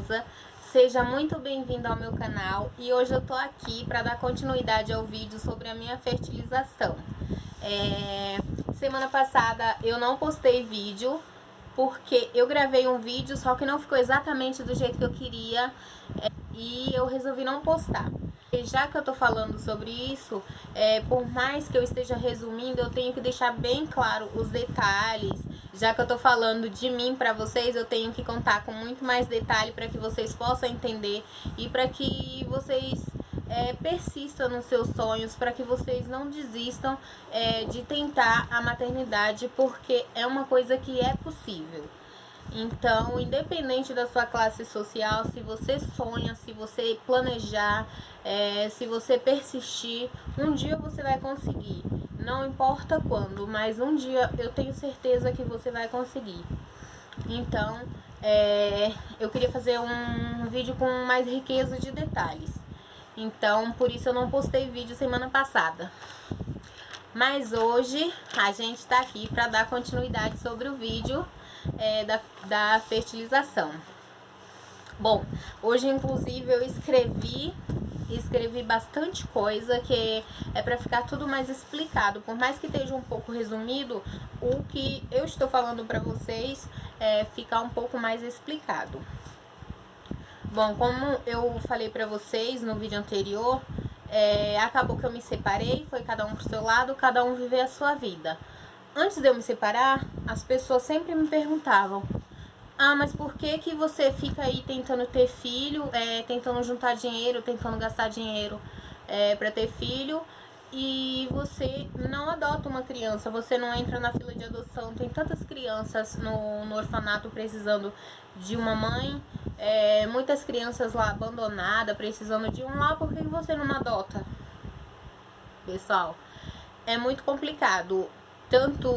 Souza. Seja muito bem-vindo ao meu canal e hoje eu tô aqui para dar continuidade ao vídeo sobre a minha fertilização. Semana passada eu não postei vídeo porque eu gravei um vídeo, só que não ficou exatamente do jeito que eu queria e eu resolvi não postar. E já que eu tô falando sobre isso, por mais que eu esteja resumindo, eu tenho que deixar bem claro os detalhes. Já que eu tô falando de mim pra vocês, eu tenho que contar com muito mais detalhe para que vocês possam entender e para que vocês persistam nos seus sonhos, para que vocês não desistam de tentar a maternidade, porque é uma coisa que é possível. Então, independente da sua classe social, se você sonha, se você planejar, se você persistir, um dia você vai conseguir. Não importa quando, mas um dia eu tenho certeza que você vai conseguir. Então, eu queria fazer um vídeo com mais riqueza de detalhes. Então, por isso eu não postei vídeo semana passada. Mas hoje a gente tá aqui para dar continuidade sobre o vídeo da fertilização. Bom, hoje inclusive eu escrevi bastante coisa que é para ficar tudo mais explicado. Por mais que esteja um pouco resumido, o que eu estou falando para vocês ficar um pouco mais explicado. Bom, como eu falei para vocês no vídeo anterior, acabou que eu me separei, foi cada um pro seu lado, cada um viver a sua vida. Antes de eu me separar, as pessoas sempre me perguntavam: ah, mas por que você fica aí tentando ter filho, tentando juntar dinheiro, tentando gastar dinheiro para ter filho, e você não adota uma criança, você não entra na fila de adoção? Tem tantas crianças no orfanato precisando de uma mãe, muitas crianças lá abandonadas, precisando de um lar, por que você não adota? Pessoal, é muito complicado. Tanto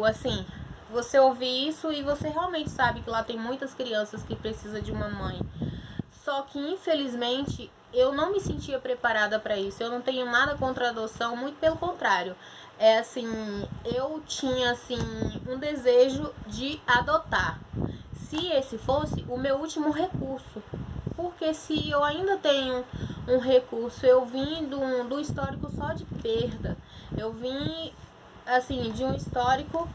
assim, você ouvir isso e você realmente sabe que lá tem muitas crianças que precisam de uma mãe. Só que infelizmente eu não me sentia preparada para isso. Eu não tenho nada contra a adoção, muito pelo contrário. Eu tinha assim um desejo de adotar, se esse fosse o meu último recurso. Porque se eu ainda tenho um recurso, eu vim do histórico só de perda. Eu vim assim de um histórico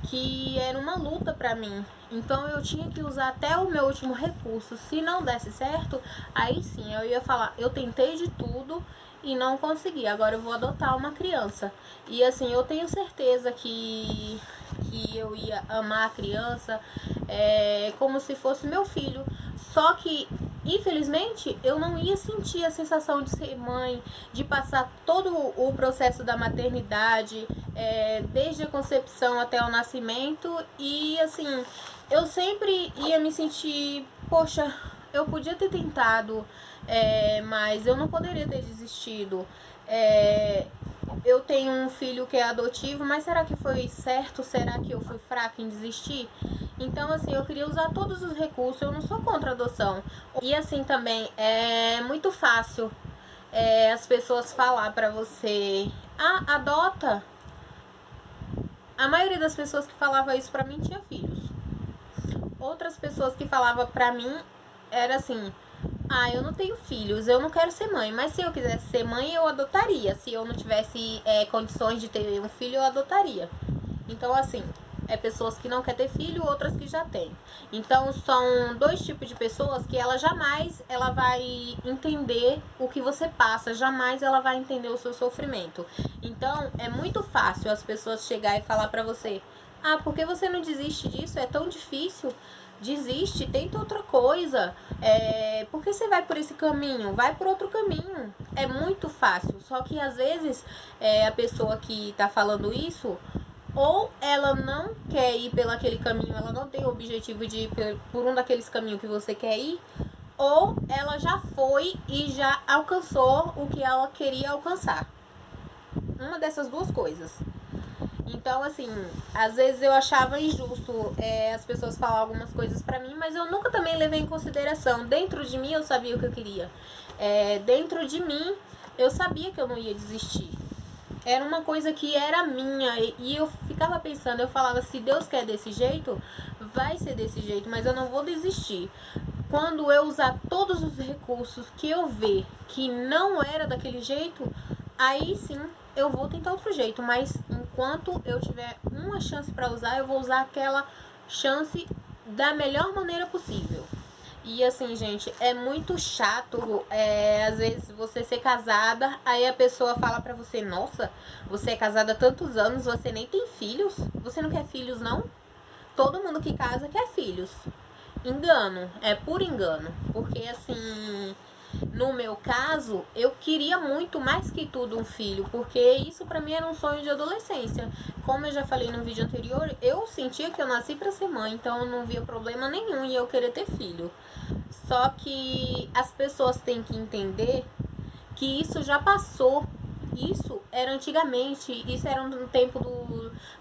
que era uma luta pra mim. Então eu tinha que usar até o meu último recurso. Se não desse certo, aí sim eu ia falar: eu tentei de tudo e não consegui, agora eu vou adotar uma criança. E assim, eu tenho certeza que eu ia amar a criança como se fosse meu filho. Só que infelizmente eu não ia sentir a sensação de ser mãe, de passar todo o processo da maternidade, desde a concepção até o nascimento. E assim, eu sempre ia me sentir: poxa, eu podia ter tentado, mas eu não poderia ter desistido. Eu tenho um filho que é adotivo, mas será que foi certo? Será que eu fui fraca em desistir? Então, assim, eu queria usar todos os recursos. Eu não sou contra a adoção. E assim também, é muito fácil as pessoas falar pra você: ah, adota. A maioria das pessoas que falava isso pra mim tinha filhos. Outras pessoas que falavam pra mim era assim: ah, eu não tenho filhos, eu não quero ser mãe, mas se eu quisesse ser mãe, eu adotaria. Se eu não tivesse condições de ter um filho, eu adotaria. Então, assim, pessoas que não querem ter filho, outras que já têm. Então, são dois tipos de pessoas que ela jamais vai entender o que você passa, jamais ela vai entender o seu sofrimento. Então, é muito fácil as pessoas chegar e falar pra você: ah, por que você não desiste disso? É tão difícil. Desiste, tenta outra coisa. Por que você vai por esse caminho? Vai por outro caminho. É muito fácil. Só que às vezes a pessoa que tá falando isso, ou ela não quer ir pelo aquele caminho, ela não tem o objetivo de ir por um daqueles caminhos que você quer ir, ou ela já foi e já alcançou o que ela queria alcançar. Uma dessas duas coisas. Então, assim, às vezes eu achava injusto as pessoas falar algumas coisas pra mim, mas eu nunca também levei em consideração. Dentro de mim eu sabia o que eu queria. Dentro de mim eu sabia que eu não ia desistir. Era uma coisa que era minha e eu ficava pensando, eu falava: se Deus quer desse jeito, vai ser desse jeito, mas eu não vou desistir. quando eu usar todos os recursos que eu ver que não era daquele jeito, aí sim eu vou tentar outro jeito. Mas enquanto eu tiver uma chance para usar, eu vou usar aquela chance da melhor maneira possível. E assim, gente, é muito chato, às vezes você ser casada, aí a pessoa fala pra você: nossa, você é casada há tantos anos, você nem tem filhos? Você não quer filhos, não? Todo mundo que casa quer filhos. Engano, é por engano. Porque assim, no meu caso, eu queria muito mais que tudo um filho, porque isso pra mim era um sonho de adolescência. Como eu já falei no vídeo anterior, eu sentia que eu nasci pra ser mãe, então eu não via problema nenhum em eu querer ter filho. Só que as pessoas têm que entender que isso já passou. Isso era antigamente, isso era no tempo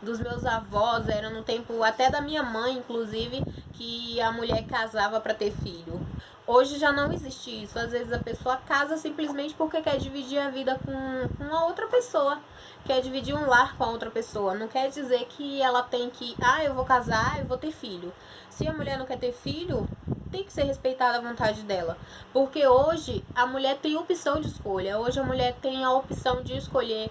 dos meus avós, era no tempo até da minha mãe, inclusive, que a mulher casava para ter filho. Hoje já não existe isso. Às vezes a pessoa casa simplesmente porque quer dividir a vida com a outra pessoa, quer dividir um lar com a outra pessoa. Não quer dizer que ela tem que, eu vou casar, eu vou ter filho. Se a mulher não quer ter filho, tem que ser respeitada a vontade dela. Porque hoje a mulher tem opção de escolha. Hoje a mulher tem a opção de escolher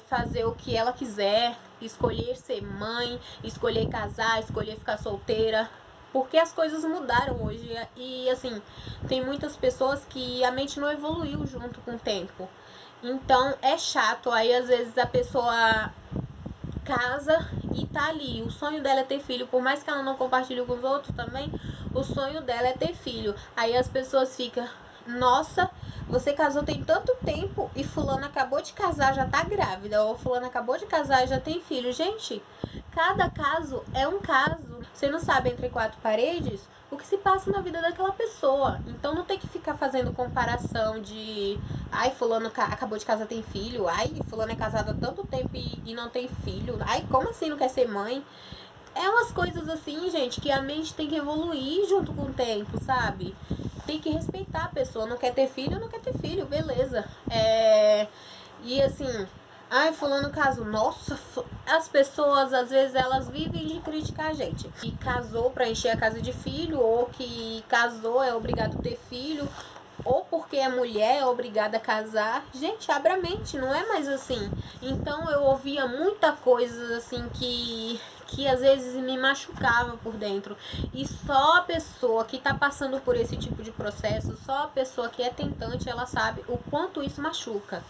fazer o que ela quiser, escolher ser mãe, escolher casar, escolher ficar solteira. Porque as coisas mudaram hoje. E assim, tem muitas pessoas que a mente não evoluiu junto com o tempo. Então é chato. Aí às vezes a pessoa casa e tá ali. O sonho dela é ter filho, por mais que ela não compartilhe com os outros também, o sonho dela é ter filho. Aí as pessoas ficam: nossa, você casou tem tanto tempo e fulano acabou de casar, já tá grávida, ou fulano acabou de casar e já tem filho. Gente, cada caso é um caso. Você não sabe entre quatro paredes o que se passa na vida daquela pessoa. Então não tem que ficar fazendo comparação de fulano acabou de casar, tem filho. Fulano é casado há tanto tempo e não tem filho. Como assim não quer ser mãe? É umas coisas assim, gente, que a mente tem que evoluir junto com o tempo, sabe? Tem que respeitar a pessoa. Não quer ter filho, não quer ter filho, beleza. E assim, fulano casou. Nossa, as pessoas, às vezes, elas vivem de criticar a gente. Que casou pra encher a casa de filho, ou que casou é obrigado a ter filho, ou porque a mulher é obrigada a casar. Gente, abre a mente, não é mais assim. Então eu ouvia muita coisa assim que às vezes me machucava por dentro. E só a pessoa que tá passando por esse tipo de processo, só a pessoa que é tentante, ela sabe o quanto isso machuca.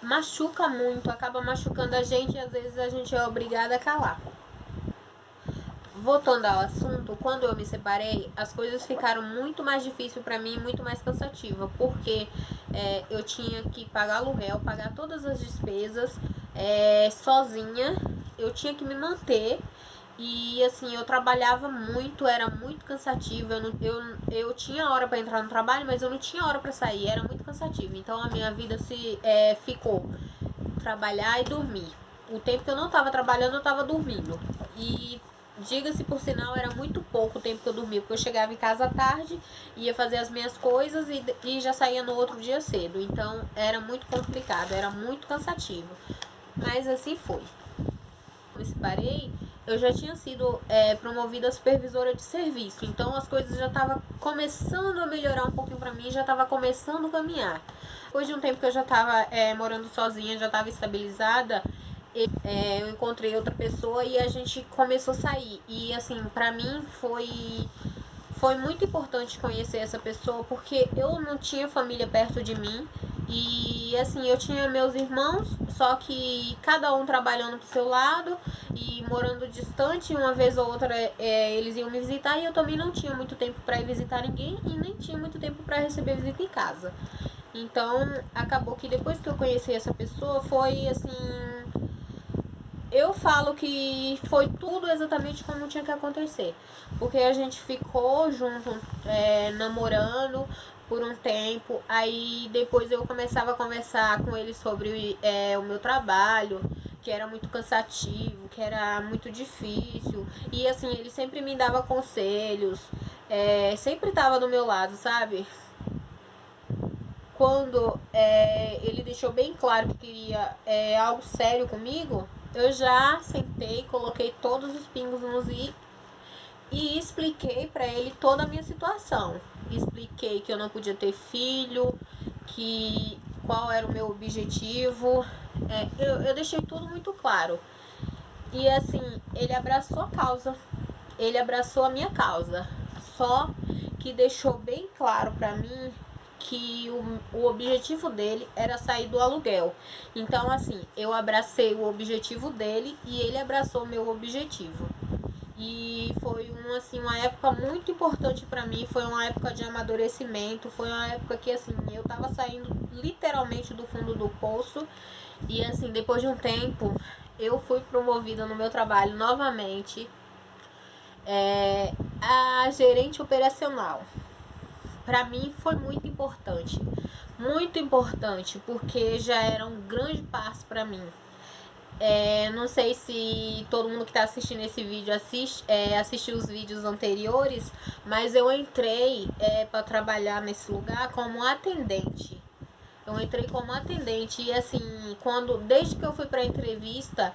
Machuca muito, acaba machucando a gente e às vezes a gente é obrigada a calar. Voltando ao assunto, quando eu me separei, as coisas ficaram muito mais difíceis pra mim, muito mais cansativa, porque eu tinha que pagar aluguel, pagar todas as despesas sozinha, eu tinha que me manter. E assim, eu trabalhava muito, era muito cansativo. Eu tinha hora para entrar no trabalho, mas eu não tinha hora para sair, era muito cansativo. Então a minha vida ficou trabalhar e dormir. O tempo que eu não estava trabalhando, eu estava dormindo. E diga-se por sinal, era muito pouco o tempo que eu dormia, porque eu chegava em casa à tarde, ia fazer as minhas coisas e já saía no outro dia cedo. Então era muito complicado, era muito cansativo. Mas assim foi. Eu me separei, eu já tinha sido promovida a supervisora de serviço. Então as coisas já estavam começando a melhorar um pouquinho pra mim, já estava começando a caminhar. Depois de um tempo que eu já estava morando sozinha, já estava estabilizada, eu encontrei outra pessoa e a gente começou a sair. E assim, pra mim foi muito importante conhecer essa pessoa, porque eu não tinha família perto de mim. E assim, eu tinha meus irmãos, só que cada um trabalhando pro seu lado e morando distante. Uma vez ou outra eles iam me visitar e eu também não tinha muito tempo para ir visitar ninguém e nem tinha muito tempo para receber visita em casa. Então acabou que depois que eu conheci essa pessoa, foi assim, eu falo que foi tudo exatamente como tinha que acontecer. Porque a gente ficou junto, namorando por um tempo. Aí depois eu começava a conversar com ele sobre o meu trabalho, que era muito cansativo, que era muito difícil. E assim, ele sempre me dava conselhos, sempre estava do meu lado, sabe? Quando ele deixou bem claro que queria algo sério comigo, eu já sentei, coloquei todos os pingos nos i e expliquei para ele toda a minha situação. Expliquei que eu não podia ter filho, que qual era o meu objetivo. Eu deixei tudo muito claro. E assim, ele abraçou a causa. Ele abraçou a minha causa. Só que deixou bem claro para mim que o objetivo dele era sair do aluguel. Então, assim, eu abracei o objetivo dele e ele abraçou o meu objetivo. E foi uma época muito importante para mim, foi uma época de amadurecimento, foi uma época que assim, eu tava saindo literalmente do fundo do poço e assim, depois de um tempo, eu fui promovida no meu trabalho novamente a gerente operacional. Para mim foi muito importante, porque já era um grande passo para mim. Não sei se todo mundo que está assistindo esse vídeo assistiu os vídeos anteriores, mas eu entrei para trabalhar nesse lugar como atendente. Eu entrei como atendente e assim, desde que eu fui para a entrevista,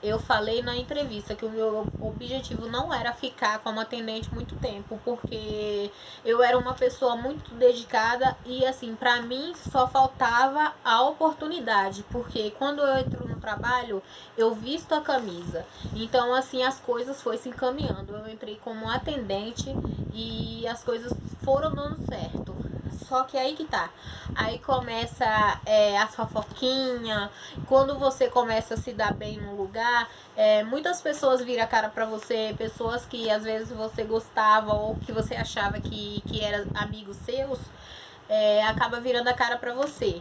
eu falei na entrevista que o meu objetivo não era ficar como atendente muito tempo, porque eu era uma pessoa muito dedicada e assim, para mim só faltava a oportunidade, porque quando eu entro no trabalho, eu visto a camisa. Então assim, as coisas foram se encaminhando. Eu entrei como atendente e as coisas foram dando certo. Só que aí que tá. Aí começa a fofoquinha. Quando você começa a se dar bem no lugar, muitas pessoas viram a cara pra você. Pessoas que às vezes você gostava ou que você achava que eram amigos seus, acaba virando a cara pra você.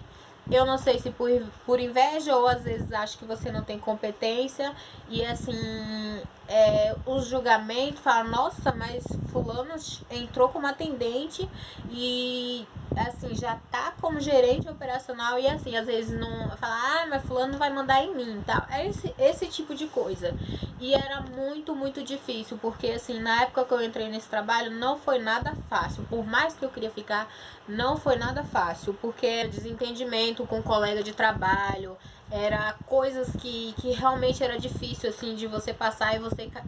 Eu não sei se por inveja ou às vezes acho que você não tem competência. E assim, os julgamentos falam, nossa, mas fulano entrou como atendente e assim, já tá como gerente operacional e assim, às vezes não fala, mas fulano vai mandar em mim, tal. É esse tipo de coisa. E era muito, muito difícil, porque assim, na época que eu entrei nesse trabalho, não foi nada fácil. Por mais que eu queria ficar, não foi nada fácil, porque era desentendimento com um colega de trabalho, era coisas que realmente era difícil, assim, de você passar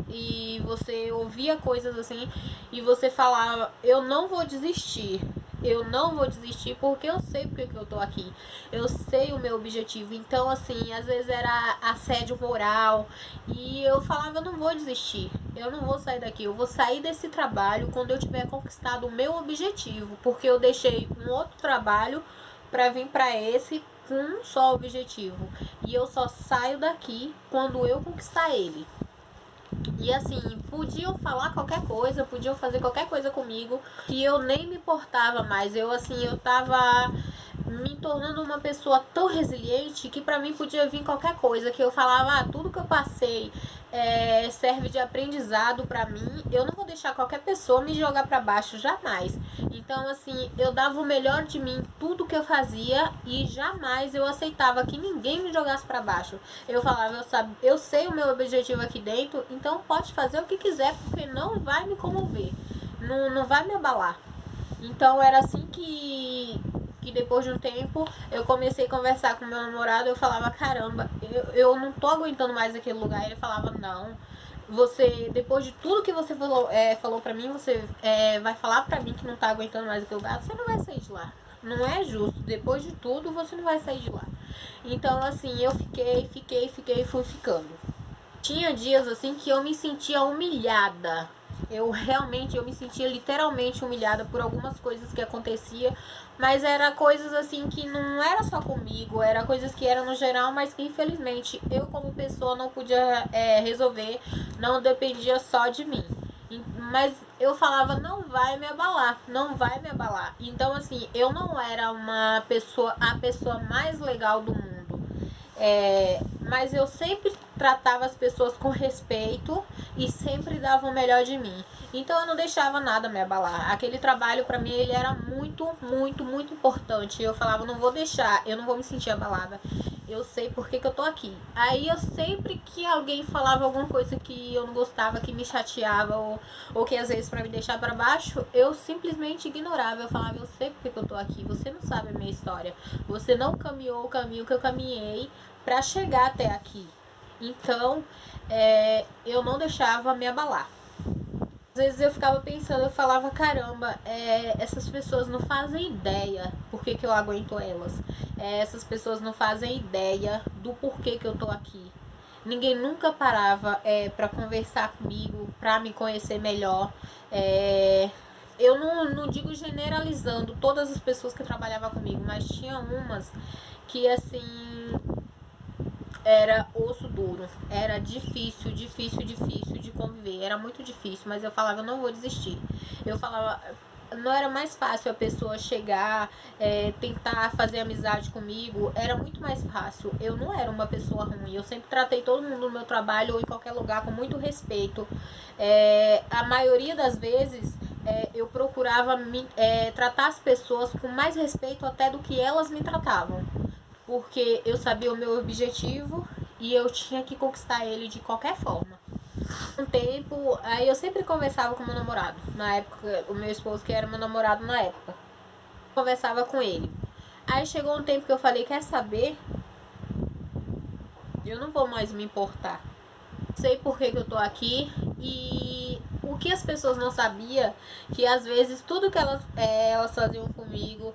e você ouvia coisas assim e você falava, eu não vou desistir. Eu não vou desistir porque eu sei porque que eu tô aqui. Eu sei o meu objetivo. Então, assim, às vezes era assédio moral. E eu falava, eu não vou desistir. Eu não vou sair daqui. Eu vou sair desse trabalho quando eu tiver conquistado o meu objetivo. Porque eu deixei um outro trabalho para vir para esse com um só objetivo. E eu só saio daqui quando eu conquistar ele. E assim, podiam falar qualquer coisa, podiam fazer qualquer coisa comigo, que eu nem me importava mais. Eu tava me tornando uma pessoa tão resiliente que pra mim podia vir qualquer coisa, que eu falava, tudo que eu passei serve de aprendizado pra mim. Eu não vou deixar qualquer pessoa me jogar pra baixo, jamais. Então, assim, eu dava o melhor de mim, tudo que eu fazia, e jamais eu aceitava que ninguém me jogasse pra baixo. Eu falava, eu sei o meu objetivo aqui dentro, então pode fazer o que quiser, porque não vai me comover, não vai me abalar. Então era assim que depois de um tempo eu comecei a conversar com meu namorado. Eu falava, caramba, eu não tô aguentando mais aquele lugar. Ele falava, não, você, depois de tudo que você falou pra mim, você vai falar pra mim que não tá aguentando mais aquele lugar, você não vai sair de lá. Não é justo, depois de tudo você não vai sair de lá. Então assim, eu fiquei, fui ficando. Tinha dias assim que eu me sentia humilhada. Eu me sentia literalmente humilhada por algumas coisas que acontecia, mas era coisas assim que não era só comigo, era coisas que eram no geral, mas que infelizmente eu como pessoa não podia resolver, não dependia só de mim. Mas eu falava, não vai me abalar, não vai me abalar. Então assim, eu não era a pessoa mais legal do mundo. Mas eu sempre tratava as pessoas com respeito e sempre dava o melhor de mim. Então eu não deixava nada me abalar. Aquele trabalho pra mim ele era muito, muito, muito importante. Eu falava, não vou deixar, eu não vou me sentir abalada. Eu sei por que eu tô aqui. Aí eu sempre que alguém falava alguma coisa que eu não gostava, que me chateava, ou que às vezes pra me deixar pra baixo, eu simplesmente ignorava. Eu falava, eu sei por que eu tô aqui, você não sabe a minha história. Você não caminhou o caminho que eu caminhei pra chegar até aqui. Então, eu não deixava me abalar. Às vezes eu ficava pensando, eu falava, caramba, essas pessoas não fazem ideia por que eu aguento elas. Essas pessoas não fazem ideia do porquê que eu tô aqui. Ninguém nunca parava para conversar comigo, para me conhecer melhor. Eu não digo generalizando todas as pessoas que trabalhavam comigo, mas tinha umas que assim era osso duro, era difícil de conviver, era muito difícil, mas eu falava, eu não vou desistir. Eu falava, não era mais fácil a pessoa chegar, tentar fazer amizade comigo, era muito mais fácil. Eu não era uma pessoa ruim, eu sempre tratei todo mundo no meu trabalho ou em qualquer lugar com muito respeito. A maioria das vezes eu procurava tratar as pessoas com mais respeito até do que elas me tratavam, porque eu sabia o meu objetivo e eu tinha que conquistar ele de qualquer forma. Um tempo, aí eu sempre conversava com meu namorado, na época, o meu esposo que era meu namorado na época, conversava com ele. Aí chegou um tempo que eu falei, quer saber? Eu não vou mais me importar. Sei por que eu tô aqui e o que as pessoas não sabiam, que às vezes tudo que elas faziam comigo,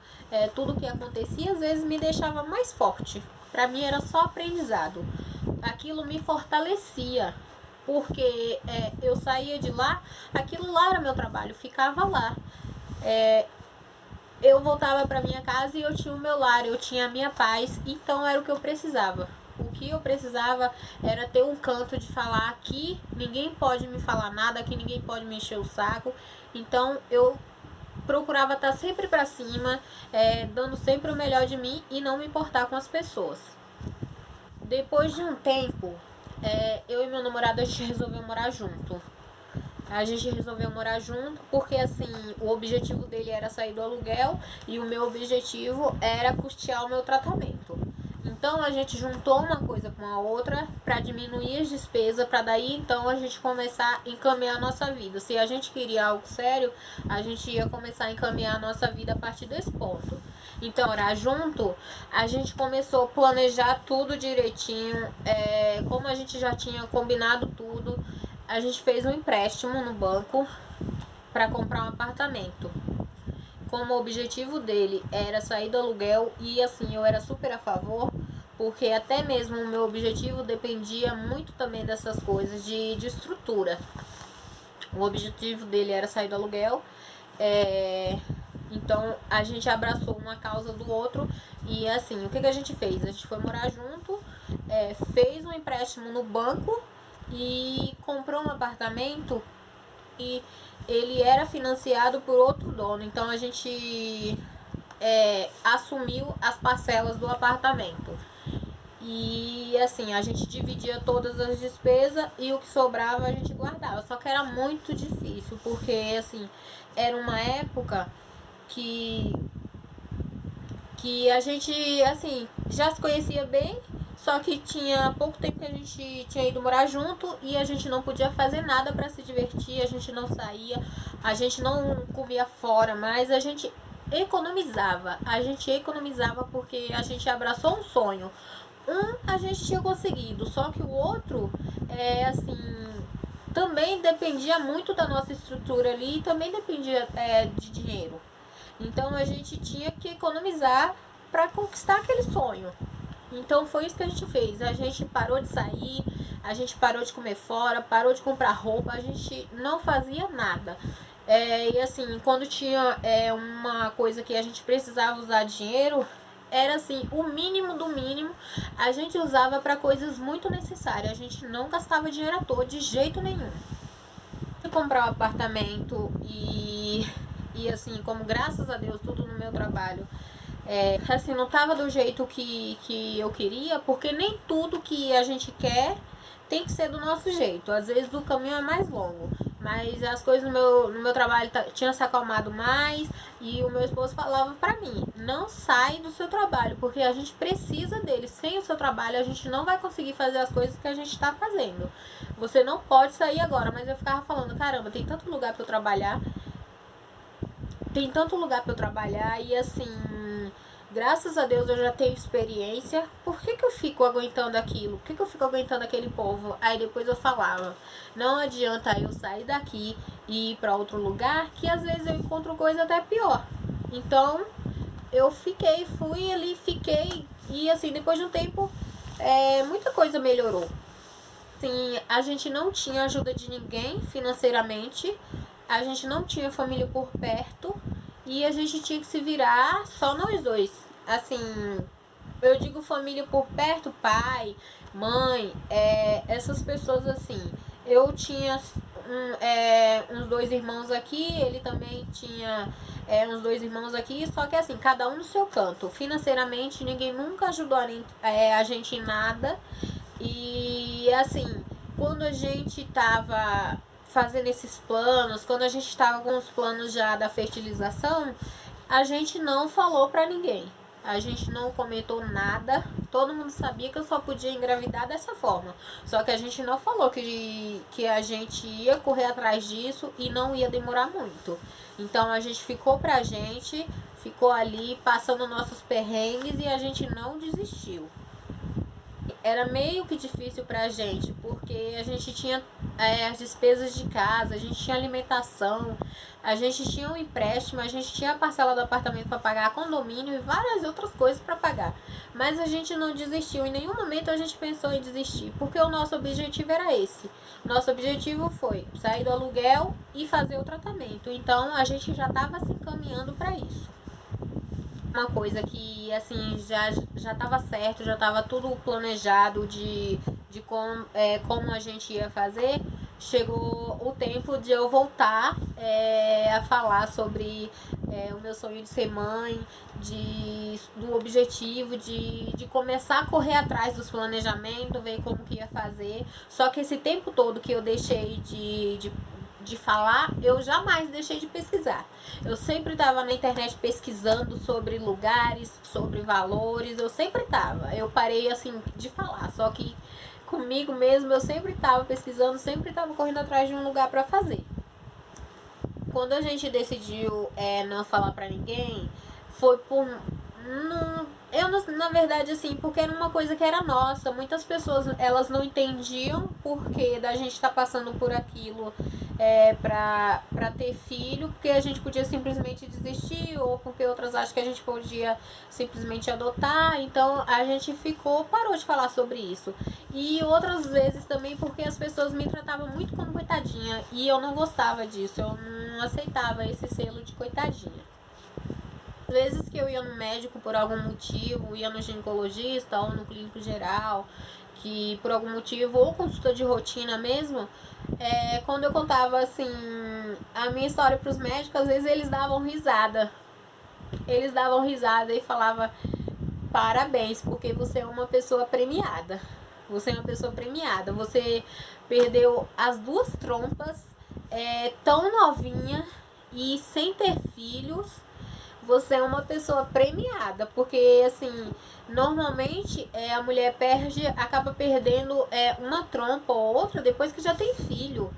tudo que acontecia, às vezes me deixava mais forte. Pra mim era só aprendizado. Aquilo me fortalecia, porque eu saía de lá, aquilo lá era meu trabalho, ficava lá. Eu voltava para minha casa e eu tinha o meu lar, eu tinha a minha paz, então era o que eu precisava. O que eu precisava era ter um canto de falar aqui, ninguém pode me falar nada, aqui ninguém pode me encher o saco. Então eu procurava estar sempre para cima, dando sempre o melhor de mim e não me importar com as pessoas. Depois de um tempo, eu e meu namorado a gente resolveu morar junto. A gente resolveu morar junto porque, assim, o objetivo dele era sair do aluguel e o meu objetivo era custear o meu tratamento. Então a gente juntou uma coisa com a outra para diminuir as despesas, para daí então a gente começar a encaminhar a nossa vida. Se a gente queria algo sério, a gente ia começar a encaminhar a nossa vida a partir desse ponto. Então, morar junto, a gente começou a planejar tudo direitinho, como a gente já tinha combinado tudo, a gente fez um empréstimo no banco para comprar um apartamento. Como o objetivo dele era sair do aluguel, e assim, eu era super a favor, porque até mesmo o meu objetivo dependia muito também dessas coisas de estrutura. O objetivo dele era sair do aluguel, então a gente abraçou uma causa do outro. E assim, o que a gente fez? A gente foi morar junto, fez um empréstimo no banco e comprou um apartamento e ele era financiado por outro dono. Então a gente assumiu as parcelas do apartamento. E assim, a gente dividia todas as despesas e o que sobrava a gente guardava. Só que era muito difícil, porque assim, era uma época que a gente assim já se conhecia bem, só que tinha pouco tempo que a gente tinha ido morar junto e a gente não podia fazer nada para se divertir, a gente não saía, a gente não comia fora, mas a gente economizava porque a gente abraçou um sonho. A gente tinha conseguido, só que o outro assim, também dependia muito da nossa estrutura ali e também dependia de dinheiro. Então a gente tinha que economizar para conquistar aquele sonho. Então foi isso que a gente fez. A gente parou de sair, a gente parou de comer fora, parou de comprar roupa, a gente não fazia nada. E assim, quando tinha uma coisa que a gente precisava usar dinheiro, era assim, o mínimo do mínimo, a gente usava para coisas muito necessárias. A gente não gastava dinheiro à toa de jeito nenhum. Comprar um apartamento e assim, como graças a Deus tudo no meu trabalho assim, não tava do jeito que eu queria, porque nem tudo que a gente quer tem que ser do nosso jeito. Às vezes o caminho é mais longo, mas as coisas no meu trabalho tinham se acalmado mais. E o meu esposo falava pra mim, não sai do seu trabalho, porque a gente precisa dele. Sem o seu trabalho a gente não vai conseguir fazer as coisas que a gente tá fazendo. Você não pode sair agora. Mas eu ficava falando, caramba, tem tanto lugar pra eu trabalhar, e assim, Graças a Deus eu já tenho experiência. Por que eu fico aguentando aquilo? Por que eu fico aguentando aquele povo? Aí depois eu falava, não adianta eu sair daqui e ir para outro lugar, que às vezes eu encontro coisa até pior. Então eu fui ali, fiquei. E assim, depois de um tempo, muita coisa melhorou. Assim, a gente não tinha ajuda de ninguém financeiramente, a gente não tinha família por perto e a gente tinha que se virar só nós dois. Assim, eu digo família por perto, pai, mãe, essas pessoas assim. Eu tinha uns 2 irmãos aqui, ele também tinha uns 2 irmãos aqui, só que assim, cada um no seu canto. Financeiramente, ninguém nunca ajudou a gente em nada. E assim, quando a gente tava fazendo esses planos, quando a gente tava com os planos já da fertilização, a gente não falou pra ninguém. A gente não comentou nada. Todo mundo sabia que eu só podia engravidar dessa forma. Só que a gente não falou que a gente ia correr atrás disso e não ia demorar muito. Então a gente ficou pra gente, ficou ali passando nossos perrengues e a gente não desistiu. Era meio que difícil pra gente, porque a gente tinha as despesas de casa, a gente tinha alimentação, a gente tinha um empréstimo, a gente tinha a parcela do apartamento para pagar, condomínio e várias outras coisas para pagar. Mas a gente não desistiu, em nenhum momento a gente pensou em desistir, porque o nosso objetivo era esse. Nosso objetivo foi sair do aluguel e fazer o tratamento. Então a gente já estava se encaminhando para isso. Uma coisa que assim já estava certo, já estava tudo planejado de como a gente ia fazer. Chegou o tempo de eu voltar a falar sobre o meu sonho de ser mãe, do objetivo de começar a correr atrás dos planejamentos, ver como que ia fazer. Só que esse tempo todo que eu deixei de falar, eu jamais deixei de pesquisar. Eu sempre estava na internet pesquisando sobre lugares, sobre valores, eu sempre estava. Eu parei assim de falar, só que comigo mesmo eu sempre estava pesquisando, sempre estava correndo atrás de um lugar para fazer. Quando a gente decidiu não falar para ninguém, foi por na verdade, assim, porque era uma coisa que era nossa. Muitas pessoas, elas não entendiam porque da gente estar passando por aquilo pra ter filho, porque a gente podia simplesmente desistir, ou porque outras acham que a gente podia simplesmente adotar. Então a gente parou de falar sobre isso. E outras vezes também porque as pessoas me tratavam muito como coitadinha, e eu não gostava disso, eu não aceitava esse selo de coitadinha. Às vezes que eu ia no médico por algum motivo, ia no ginecologista ou no clínico geral, que por algum motivo, ou consulta de rotina mesmo, quando eu contava assim a minha história para os médicos, às vezes eles davam risada. Eles davam risada e falavam: parabéns, porque você é uma pessoa premiada. Você é uma pessoa premiada. Você perdeu as 2 trompas tão novinha e sem ter filhos. Você é uma pessoa premiada, porque assim, normalmente a mulher acaba perdendo uma trompa ou outra depois que já tem filho.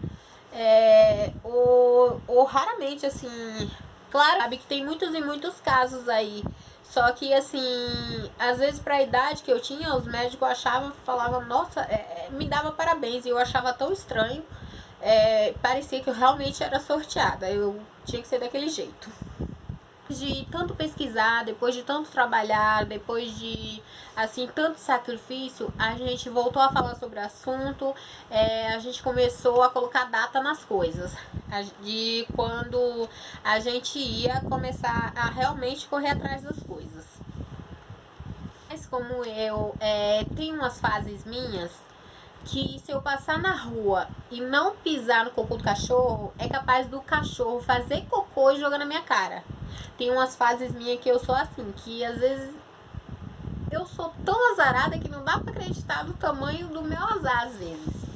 Ou raramente, assim, claro, sabe que tem muitos e muitos casos aí. Só que assim, às vezes pra idade que eu tinha, os médicos falavam, nossa, me dava parabéns, e eu achava tão estranho. Parecia que eu realmente era sorteada, eu tinha que ser daquele jeito. De tanto pesquisar, depois de tanto trabalhar, depois de assim tanto sacrifício, a gente voltou a falar sobre o assunto, a gente começou a colocar data nas coisas, de quando a gente ia começar a realmente correr atrás das coisas. Mas como eu tenho umas fases minhas que se eu passar na rua e não pisar no cocô do cachorro, é capaz do cachorro fazer cocô e jogar na minha cara. Tem umas fases minhas que eu sou assim, que às vezes eu sou tão azarada que não dá pra acreditar no tamanho do meu azar às vezes.